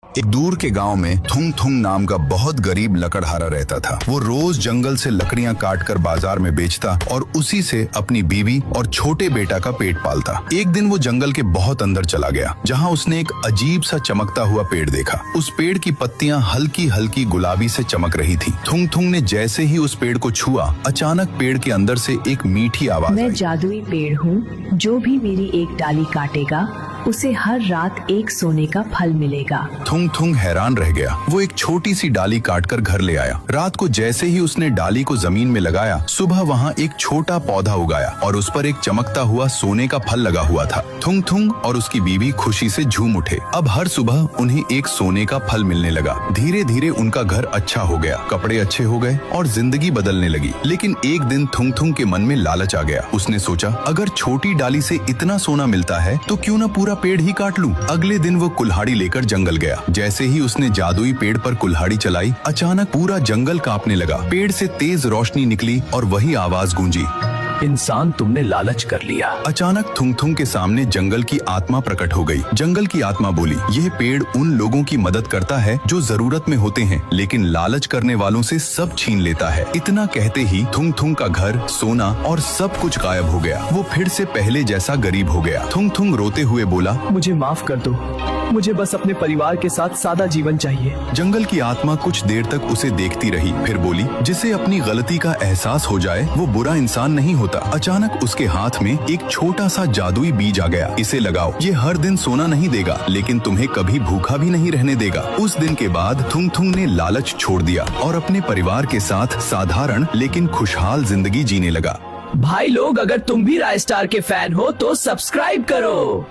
एक दूर के गांव में थुंग थुंग नाम का बहुत गरीब लकड़हारा रहता था। वो रोज जंगल से लकड़ियां काटकर बाजार में बेचता और उसी से अपनी बीवी और छोटे बेटा का पेट पालता। एक दिन वो जंगल के बहुत अंदर चला गया, जहां उसने एक अजीब सा चमकता हुआ पेड़ देखा। उस पेड़ की पत्तियां हल्की हल्की गुलाबी से चमक रही थी। थुंग थुंग ने जैसे ही उस पेड़ को छुआ, अचानक पेड़ के अंदर से एक मीठी आवाज मैं आई। जादुई पेड़ हूँ, जो भी मेरी एक डाली काटेगा उसे हर रात एक सोने का फल मिलेगा। थुंग थुंग हैरान रह गया। वो एक छोटी सी डाली काटकर घर ले आया। रात को जैसे ही उसने डाली को जमीन में लगाया, सुबह वहाँ एक छोटा पौधा उगाया और उस पर एक चमकता हुआ सोने का फल लगा हुआ था। थुंग थुंग और उसकी बीवी खुशी से झूम उठे। अब हर सुबह उन्हें एक सोने का फल मिलने लगा। धीरे धीरे उनका घर अच्छा हो गया, कपड़े अच्छे हो गए और जिंदगी बदलने लगी। लेकिन एक दिन थुंग थुंग के मन में लालच आ गया। उसने सोचा, अगर छोटी डाली से इतना सोना मिलता है तो क्यों न पूरा पेड़ ही काट लूं। अगले दिन वो कुल्हाड़ी लेकर जंगल गया। जैसे ही उसने जादुई पेड़ पर कुल्हाड़ी चलाई, अचानक पूरा जंगल कांपने लगा। पेड़ से तेज रोशनी निकली और वही आवाज गूंजी, इंसान, तुमने लालच कर लिया। अचानक थुंग थुंग के सामने जंगल की आत्मा प्रकट हो गई। जंगल की आत्मा बोली, यह पेड़ उन लोगों की मदद करता है जो जरूरत में होते हैं, लेकिन लालच करने वालों से सब छीन लेता है। इतना कहते ही थुंग थुंग का घर, सोना और सब कुछ गायब हो गया। वो फिर से पहले जैसा गरीब हो गया। थुंग थुंग रोते हुए बोला, मुझे माफ कर दो, मुझे बस अपने परिवार के साथ सादा जीवन चाहिए। जंगल की आत्मा कुछ देर तक उसे देखती रही, फिर बोली, जिसे अपनी गलती का एहसास हो जाए वो बुरा इंसान नहीं होता। अचानक उसके हाथ में एक छोटा सा जादुई बीज आ गया। इसे लगाओ, ये हर दिन सोना नहीं देगा, लेकिन तुम्हें कभी भूखा भी नहीं रहने देगा। उस दिन के बाद थुंग थुंग ने लालच छोड़ दिया और अपने परिवार के साथ साधारण लेकिन खुशहाल जिंदगी जीने लगा। भाई लोग, अगर तुम भी राय स्टार के फैन हो तो सब्सक्राइब करो।